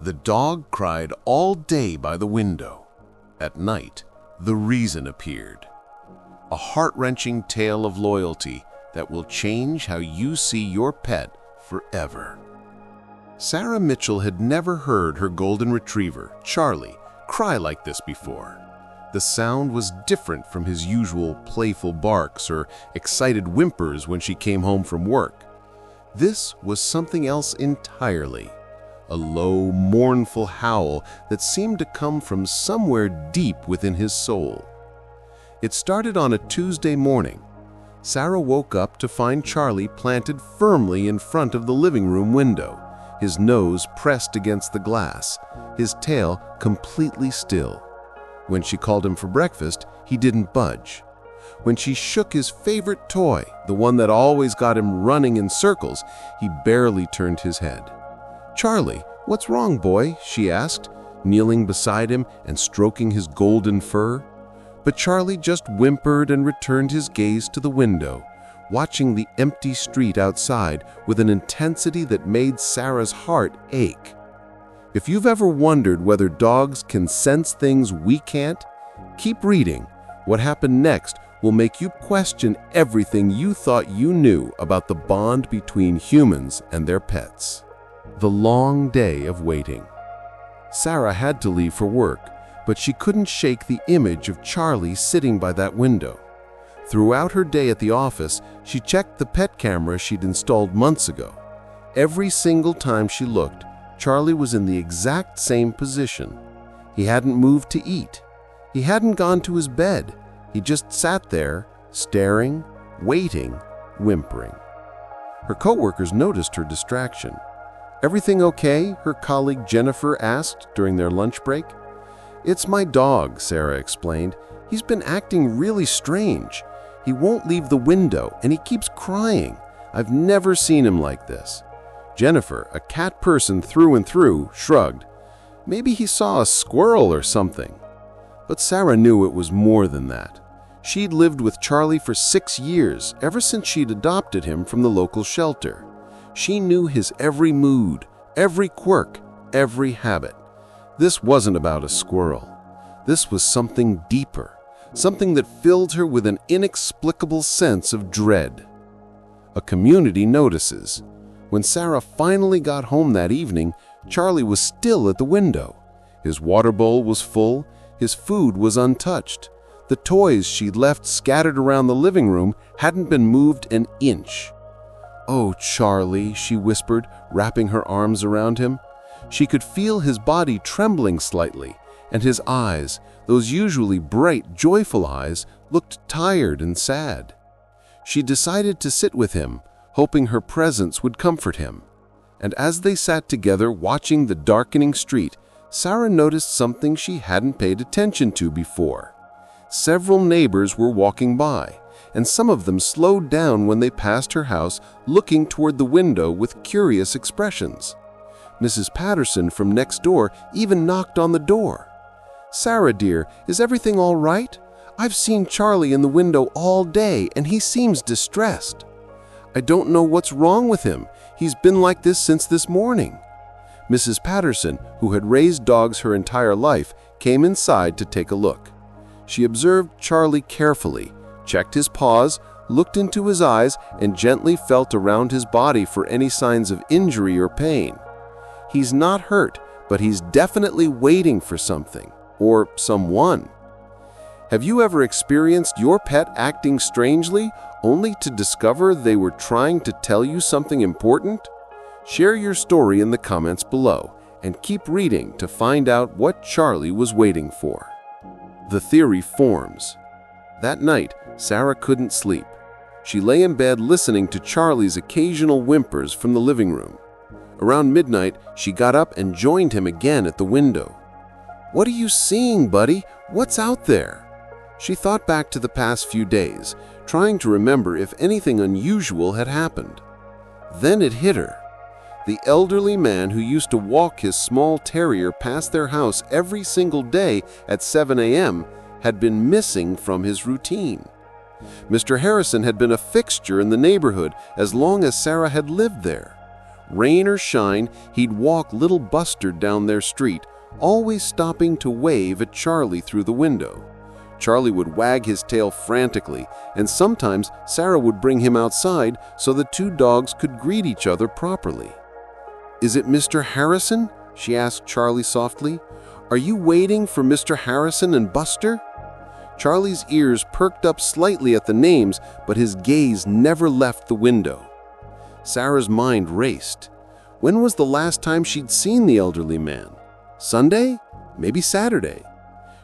The dog cried all day by the window. At night, the reason appeared. A heart-wrenching tale of loyalty that will change how you see your pet forever. Sarah Mitchell had never heard her golden retriever, Charlie, cry like this before. The sound was different from his usual playful barks or excited whimpers when she came home from work. This was something else entirely. A low, mournful howl that seemed to come from somewhere deep within his soul. It started on a Tuesday morning. Sarah woke up to find Charlie planted firmly in front of the living room window, his nose pressed against the glass, his tail completely still. When she called him for breakfast, he didn't budge. When she shook his favorite toy, the one that always got him running in circles, he barely turned his head. "Charlie, what's wrong, boy?" she asked, kneeling beside him and stroking his golden fur. But Charlie just whimpered and returned his gaze to the window, watching the empty street outside with an intensity that made Sarah's heart ache. If you've ever wondered whether dogs can sense things we can't, keep reading. What happened next will make you question everything you thought you knew about the bond between humans and their pets. The long day of waiting. Sarah had to leave for work, but she couldn't shake the image of Charlie sitting by that window. Throughout her day at the office, she checked the pet camera she'd installed months ago. Every single time she looked, Charlie was in the exact same position. He hadn't moved to eat. He hadn't gone to his bed. He just sat there, staring, waiting, whimpering. Her coworkers noticed her distraction. "Everything okay?" her colleague Jennifer asked during their lunch break. "It's my dog," Sarah explained. "He's been acting really strange. He won't leave the window and he keeps crying. I've never seen him like this." Jennifer, a cat person through and through, shrugged. Maybe he saw a squirrel or something. But Sarah knew it was more than that. She'd lived with Charlie for 6 years, ever since she'd adopted him from the local shelter. She knew his every mood, every quirk, every habit. This wasn't about a squirrel. This was something deeper, something that filled her with an inexplicable sense of dread. A community notices. When Sarah finally got home that evening, Charlie was still at the window. His water bowl was full, his food was untouched. The toys she'd left scattered around the living room hadn't been moved an inch. "Oh, Charlie," she whispered, wrapping her arms around him. She could feel his body trembling slightly, and his eyes, those usually bright, joyful eyes, looked tired and sad. She decided to sit with him, hoping her presence would comfort him. And as they sat together watching the darkening street, Sarah noticed something she hadn't paid attention to before. Several neighbors were walking by, and some of them slowed down when they passed her house, looking toward the window with curious expressions. Mrs. Patterson from next door even knocked on the door. "Sarah, dear, is everything all right? I've seen Charlie in the window all day, and he seems distressed. I don't know what's wrong with him. He's been like this since this morning." Mrs. Patterson, who had raised dogs her entire life, came inside to take a look. She observed Charlie carefully, checked his paws, looked into his eyes, and gently felt around his body for any signs of injury or pain. "He's not hurt, but he's definitely waiting for something, or someone." Have you ever experienced your pet acting strangely, only to discover they were trying to tell you something important? Share your story in the comments below, and keep reading to find out what Charlie was waiting for. The theory forms. That night, Sarah couldn't sleep. She lay in bed listening to Charlie's occasional whimpers from the living room. Around midnight, she got up and joined him again at the window. "What are you seeing, buddy? What's out there?" She thought back to the past few days, trying to remember if anything unusual had happened. Then it hit her. The elderly man who used to walk his small terrier past their house every single day at 7 a.m. had been missing from his routine. Mr. Harrison had been a fixture in the neighborhood as long as Sarah had lived there. Rain or shine, he'd walk little Buster down their street, always stopping to wave at Charlie through the window. Charlie would wag his tail frantically, and sometimes Sarah would bring him outside so the two dogs could greet each other properly. "Is it Mr. Harrison?" she asked Charlie softly. "Are you waiting for Mr. Harrison and Buster?" Charlie's ears perked up slightly at the names, but his gaze never left the window. Sarah's mind raced. When was the last time she'd seen the elderly man? Sunday? Maybe Saturday.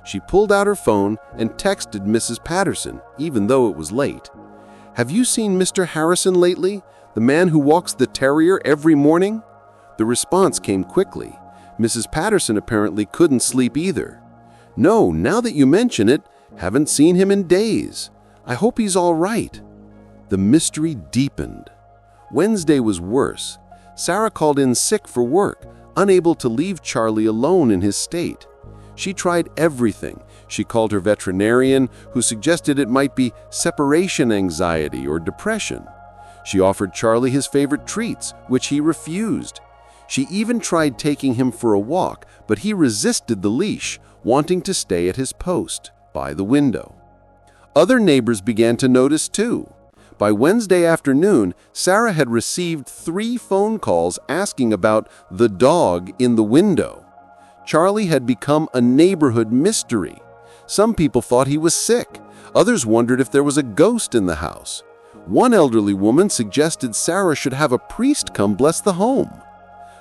She pulled out her phone and texted Mrs. Patterson, even though it was late. "Have you seen Mr. Harrison lately? The man who walks the terrier every morning?" The response came quickly. Mrs. Patterson apparently couldn't sleep either. "No, now that you mention it, haven't seen him in days. I hope he's all right." The mystery deepened. Wednesday was worse. Sarah called in sick for work, unable to leave Charlie alone in his state. She tried everything. She called her veterinarian, who suggested it might be separation anxiety or depression. She offered Charlie his favorite treats, which he refused. She even tried taking him for a walk, but he resisted the leash, wanting to stay at his post, by the window. Other neighbors began to notice too. By Wednesday afternoon, Sarah had received 3 phone calls asking about the dog in the window. Charlie had become a neighborhood mystery. Some people thought he was sick. Others wondered if there was a ghost in the house. One elderly woman suggested Sarah should have a priest come bless the home.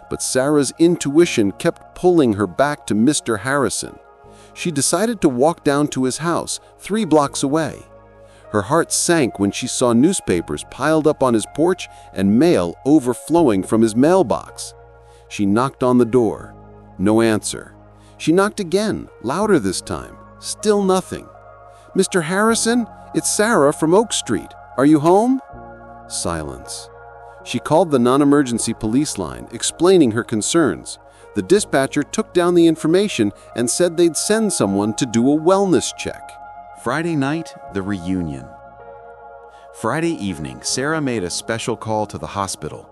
But Sarah's intuition kept pulling her back to Mr. Harrison. She decided to walk down to his house, 3 blocks away. Her heart sank when she saw newspapers piled up on his porch and mail overflowing from his mailbox. She knocked on the door. No answer. She knocked again, louder this time. Still nothing. "Mr. Harrison, it's Sarah from Oak Street. Are you home?" Silence. She called the non-emergency police line, explaining her concerns. The dispatcher took down the information and said they'd send someone to do a wellness check. Friday night, the reunion. Friday evening, Sarah made a special call to the hospital.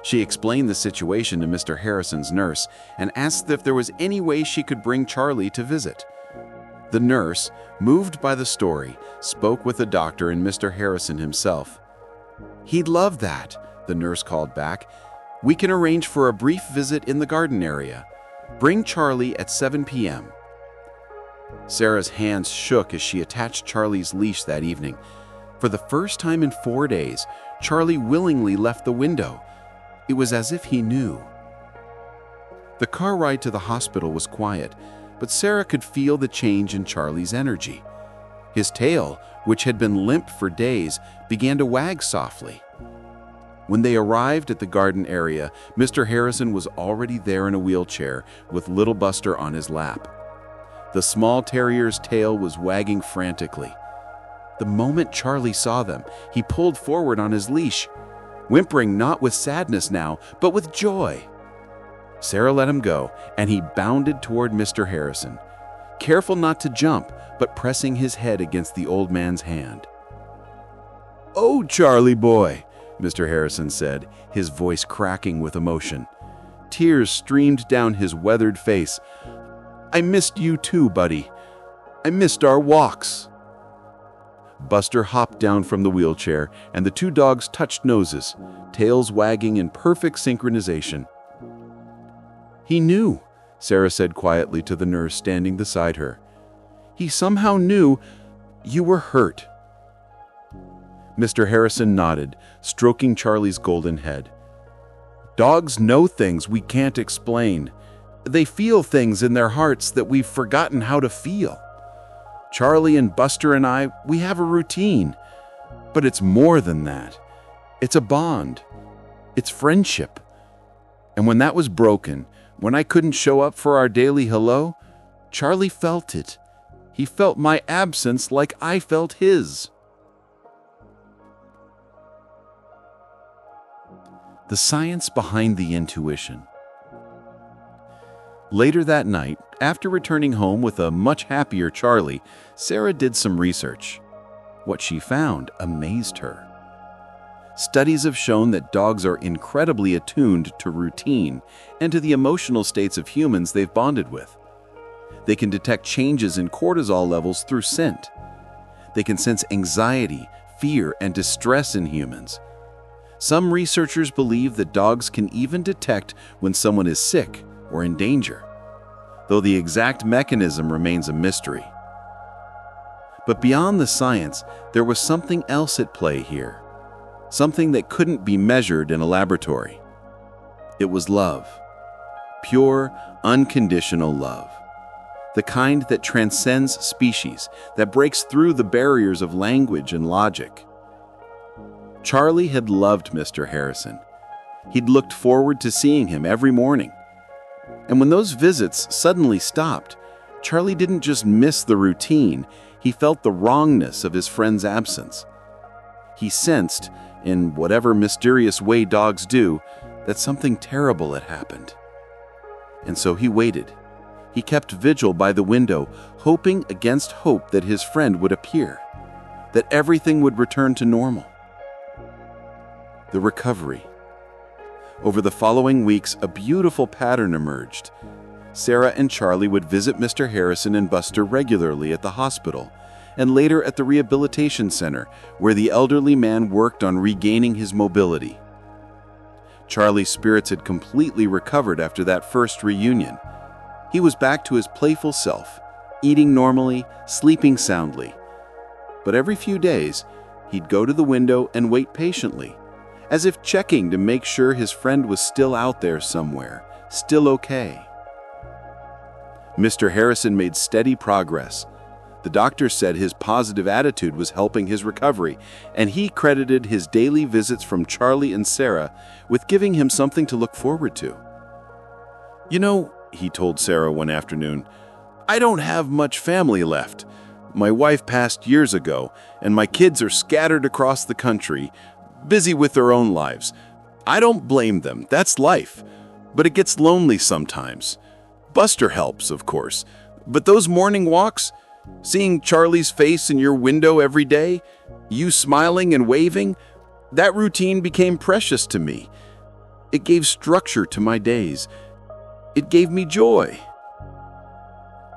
She explained the situation to Mr. Harrison's nurse and asked if there was any way she could bring Charlie to visit. The nurse, moved by the story, spoke with the doctor and Mr. Harrison himself. "He'd love that," the nurse called back. "We can arrange for a brief visit in the garden area. Bring Charlie at 7 p.m. Sarah's hands shook as she attached Charlie's leash that evening. For the first time in 4 days, Charlie willingly left the window. It was as if he knew. The car ride to the hospital was quiet, but Sarah could feel the change in Charlie's energy. His tail, which had been limp for days, began to wag softly. When they arrived at the garden area, Mr. Harrison was already there in a wheelchair with little Buster on his lap. The small terrier's tail was wagging frantically. The moment Charlie saw them, he pulled forward on his leash, whimpering not with sadness now, but with joy. Sarah let him go, and he bounded toward Mr. Harrison, careful not to jump, but pressing his head against the old man's hand. "Oh, Charlie boy," Mr. Harrison said, his voice cracking with emotion. Tears streamed down his weathered face. "I missed you too, buddy. I missed our walks." Buster hopped down from the wheelchair, and the 2 dogs touched noses, tails wagging in perfect synchronization. "He knew," Sarah said quietly to the nurse standing beside her. "He somehow knew you were hurt." Mr. Harrison nodded, stroking Charlie's golden head. "Dogs know things we can't explain. They feel things in their hearts that we've forgotten how to feel. Charlie and Buster and I, we have a routine. But it's more than that. It's a bond. It's friendship. And when that was broken, when I couldn't show up for our daily hello, Charlie felt it. He felt my absence like I felt his." The science behind the intuition. Later that night, after returning home with a much happier Charlie, Sarah did some research. What she found amazed her. Studies have shown that dogs are incredibly attuned to routine and to the emotional states of humans they've bonded with. They can detect changes in cortisol levels through scent. They can sense anxiety, fear, and distress in humans. Some researchers believe that dogs can even detect when someone is sick or in danger, though the exact mechanism remains a mystery. But beyond the science, there was something else at play here. Something that couldn't be measured in a laboratory. It was love. Pure, unconditional love. The kind that transcends species, that breaks through the barriers of language and logic. Charlie had loved Mr. Harrison. He'd looked forward to seeing him every morning. And when those visits suddenly stopped, Charlie didn't just miss the routine, he felt the wrongness of his friend's absence. He sensed, in whatever mysterious way dogs do, that something terrible had happened. And so he waited. He kept vigil by the window, hoping against hope that his friend would appear, that everything would return to normal. The recovery. Over the following weeks, a beautiful pattern emerged. Sarah and Charlie would visit Mr. Harrison and Buster regularly at the hospital, and later at the rehabilitation center, where the elderly man worked on regaining his mobility. Charlie's spirits had completely recovered after that first reunion. He was back to his playful self, eating normally, sleeping soundly. But every few days, he'd go to the window and wait patiently, as if checking to make sure his friend was still out there somewhere, still okay. Mr. Harrison made steady progress. The doctor said his positive attitude was helping his recovery, and he credited his daily visits from Charlie and Sarah with giving him something to look forward to. "You know," he told Sarah one afternoon, "I don't have much family left. My wife passed years ago, and my kids are scattered across the country, busy with their own lives. I don't blame them, that's life. But it gets lonely sometimes. Buster helps, of course. But those morning walks, seeing Charlie's face in your window every day, you smiling and waving, that routine became precious to me. It gave structure to my days. It gave me joy."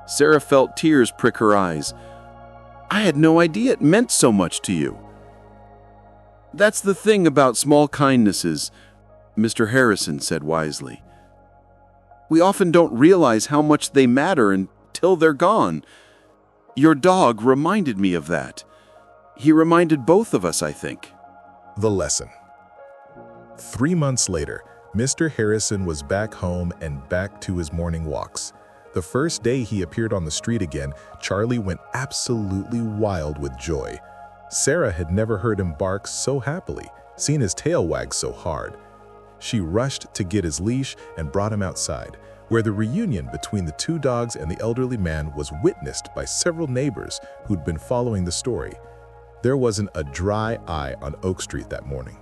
Sarah felt tears prick her eyes. "I had no idea it meant so much to you." "That's the thing about small kindnesses," Mr. Harrison said wisely. "We often don't realize how much they matter until they're gone. Your dog reminded me of that. He reminded both of us, I think." The lesson. 3 months later, Mr. Harrison was back home and back to his morning walks. The first day he appeared on the street again, Charlie went absolutely wild with joy. Sarah had never heard him bark so happily, seen his tail wag so hard. She rushed to get his leash and brought him outside, where the reunion between the two dogs and the elderly man was witnessed by several neighbors who'd been following the story. There wasn't a dry eye on Oak Street that morning.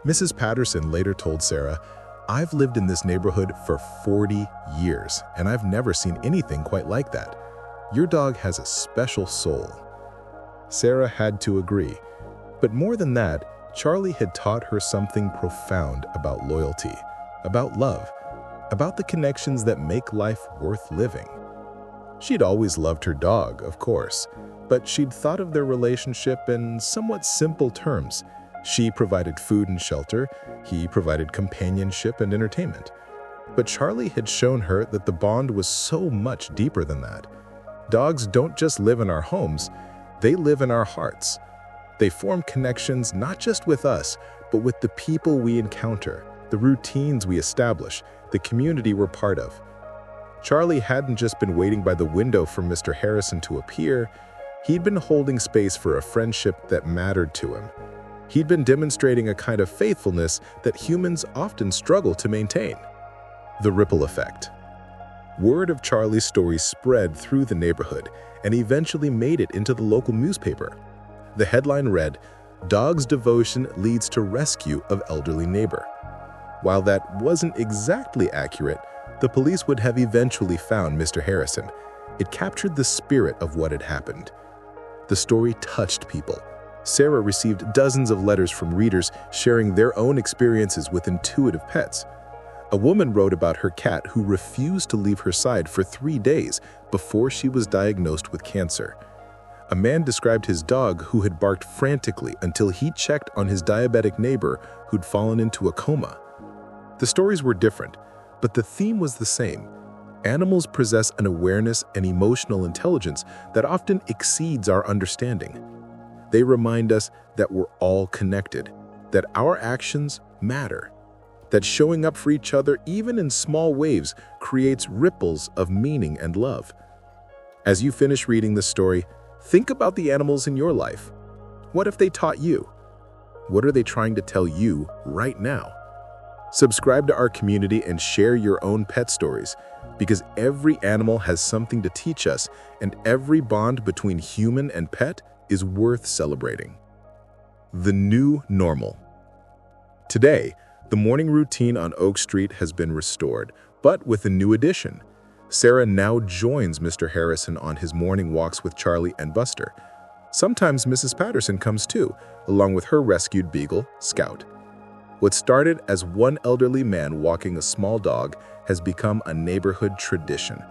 Mrs. Patterson later told Sarah, "I've lived in this neighborhood for 40 years, and I've never seen anything quite like that. Your dog has a special soul." Sarah had to agree. But more than that, Charlie had taught her something profound about loyalty, about love, about the connections that make life worth living. She'd always loved her dog, of course, but she'd thought of their relationship in somewhat simple terms. She provided food and shelter, he provided companionship and entertainment. But Charlie had shown her that the bond was so much deeper than that. Dogs don't just live in our homes, they live in our hearts. They form connections not just with us, but with the people we encounter, the routines we establish, the community we're part of. Charlie hadn't just been waiting by the window for Mr. Harrison to appear, he'd been holding space for a friendship that mattered to him. He'd been demonstrating a kind of faithfulness that humans often struggle to maintain. The ripple effect. Word of Charlie's story spread through the neighborhood and eventually made it into the local newspaper. The headline read, "Dog's devotion leads to rescue of elderly neighbor." While that wasn't exactly accurate, the police would have eventually found Mr. Harrison. It captured the spirit of what had happened. The story touched people, Sarah received dozens of letters from readers sharing their own experiences with intuitive pets. A woman wrote about her cat who refused to leave her side for 3 days before she was diagnosed with cancer. A man described his dog who had barked frantically until he checked on his diabetic neighbor who'd fallen into a coma. The stories were different, but the theme was the same. Animals possess an awareness and emotional intelligence that often exceeds our understanding. They remind us that we're all connected, that our actions matter, that showing up for each other, even in small waves, creates ripples of meaning and love. As you finish reading this story, think about the animals in your life. What if they taught you? What are they trying to tell you right now? Subscribe to our community and share your own pet stories, because every animal has something to teach us, and every bond between human and pet is worth celebrating. The new normal. Today, the morning routine on Oak Street has been restored, but with a new addition. Sarah now joins Mr. Harrison on his morning walks with Charlie and Buster. Sometimes Mrs. Patterson comes too, along with her rescued beagle, Scout. What started as one elderly man walking a small dog has become a neighborhood tradition,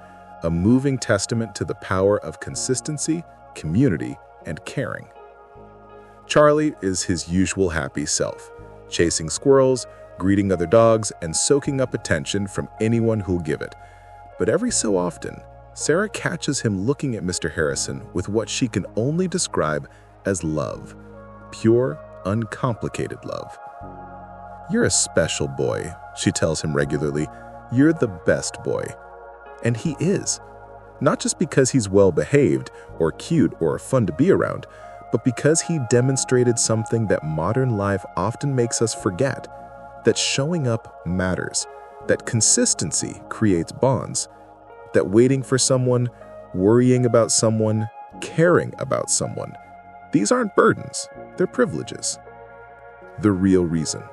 a moving testament to the power of consistency, community, and caring. Charlie is his usual happy self, chasing squirrels, greeting other dogs, and soaking up attention from anyone who'll give it. But every so often, Sarah catches him looking at Mr. Harrison with what she can only describe as love. Pure, uncomplicated love. "You're a special boy," she tells him regularly. "You're the best boy." And he is. Not just because he's well-behaved, or cute, or fun to be around, but because he demonstrated something that modern life often makes us forget, that showing up matters, that consistency creates bonds, that waiting for someone, worrying about someone, caring about someone, these aren't burdens, they're privileges. The real reason.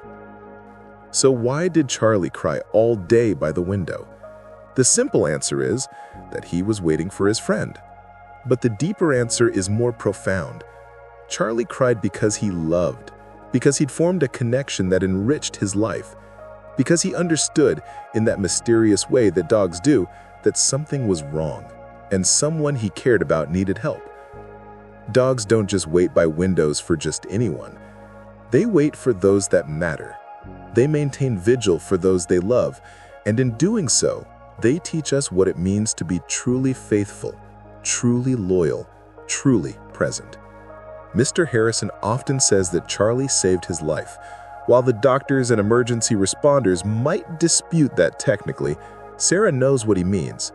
So why did Charlie cry all day by the window? The simple answer is that he was waiting for his friend. But the deeper answer is more profound. Charlie cried because he loved, because he'd formed a connection that enriched his life, because he understood, in that mysterious way that dogs do, that something was wrong, and someone he cared about needed help. Dogs don't just wait by windows for just anyone. They wait for those that matter. They maintain vigil for those they love, and in doing so, they teach us what it means to be truly faithful, truly loyal, truly present. Mr. Harrison often says that Charlie saved his life. While the doctors and emergency responders might dispute that technically, Sarah knows what he means.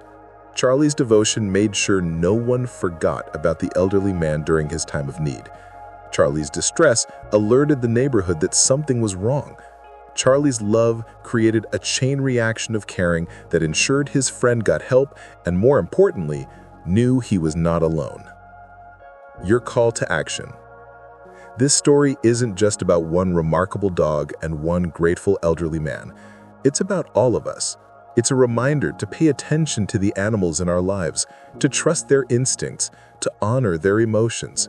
Charlie's devotion made sure no one forgot about the elderly man during his time of need. Charlie's distress alerted the neighborhood that something was wrong. Charlie's love created a chain reaction of caring that ensured his friend got help and, more importantly, knew he was not alone. Your call to action. This story isn't just about one remarkable dog and one grateful elderly man. It's about all of us. It's a reminder to pay attention to the animals in our lives, to trust their instincts, to honor their emotions.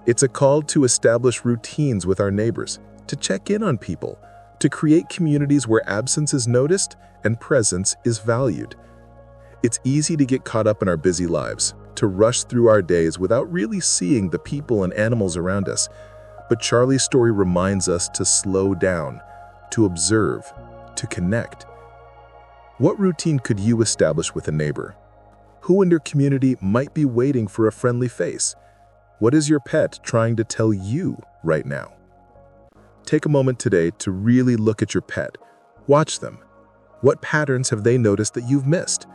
It's a call to establish routines with our neighbors, to check in on people, to create communities where absence is noticed and presence is valued. It's easy to get caught up in our busy lives, to rush through our days without really seeing the people and animals around us. But Charlie's story reminds us to slow down, to observe, to connect. What routine could you establish with a neighbor? Who in your community might be waiting for a friendly face? What is your pet trying to tell you right now? Take a moment today to really look at your pet. Watch them. What patterns have they noticed that you've missed?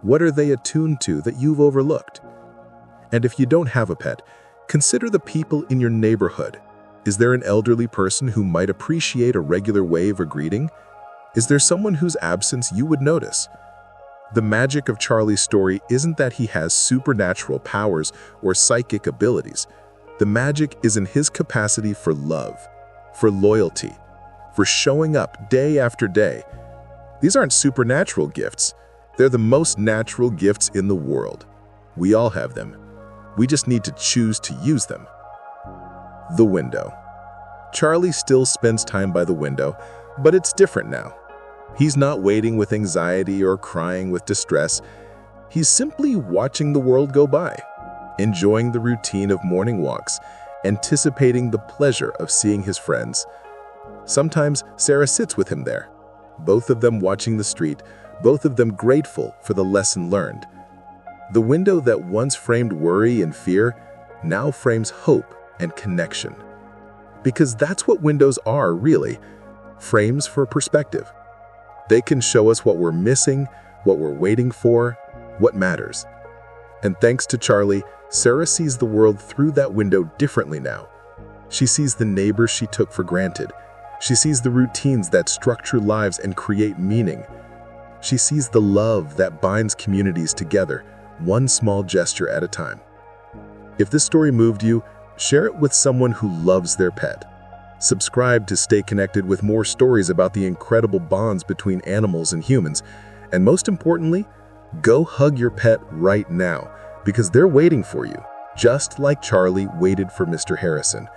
What are they attuned to that you've overlooked? And if you don't have a pet, consider the people in your neighborhood. Is there an elderly person who might appreciate a regular wave or greeting? Is there someone whose absence you would notice? The magic of Charlie's story isn't that he has supernatural powers or psychic abilities. The magic is in his capacity for love, for loyalty, for showing up day after day. These aren't supernatural gifts. They're the most natural gifts in the world. We all have them. We just need to choose to use them. The window. Charlie still spends time by the window, but it's different now. He's not waiting with anxiety or crying with distress. He's simply watching the world go by, enjoying the routine of morning walks, anticipating the pleasure of seeing his friends. Sometimes Sarah sits with him there, both of them watching the street, both of them grateful for the lesson learned. The window that once framed worry and fear now frames hope and connection. Because that's what windows are, really, frames for perspective. They can show us what we're missing, what we're waiting for, what matters. And thanks to Charlie, Sarah sees the world through that window differently now. She sees the neighbors she took for granted. She sees the routines that structure lives and create meaning. She sees the love that binds communities together, one small gesture at a time. If this story moved you, share it with someone who loves their pet. Subscribe to stay connected with more stories about the incredible bonds between animals and humans. And most importantly, go hug your pet right now, because they're waiting for you, just like Charlie waited for Mr. Harrison.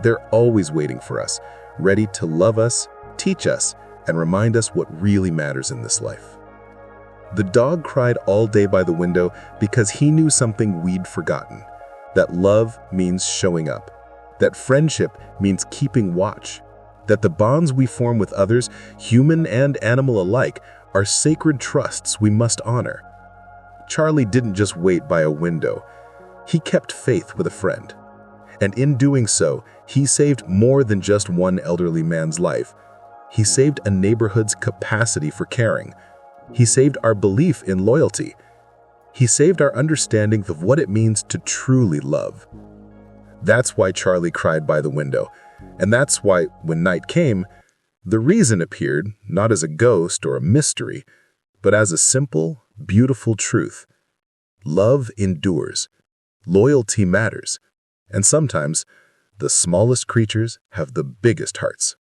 They're always waiting for us, ready to love us, teach us, and remind us what really matters in this life. The dog cried all day by the window because he knew something we'd forgotten. That love means showing up. That friendship means keeping watch. That the bonds we form with others, human and animal alike, are sacred trusts we must honor. Charlie didn't just wait by a window. He kept faith with a friend. And in doing so, he saved more than just one elderly man's life. He saved a neighborhood's capacity for caring. He saved our belief in loyalty. He saved our understanding of what it means to truly love. That's why Charlie cried by the window. And that's why, when night came, the reason appeared not as a ghost or a mystery, but as a simple, beautiful truth. Love endures. Loyalty matters. And sometimes, the smallest creatures have the biggest hearts.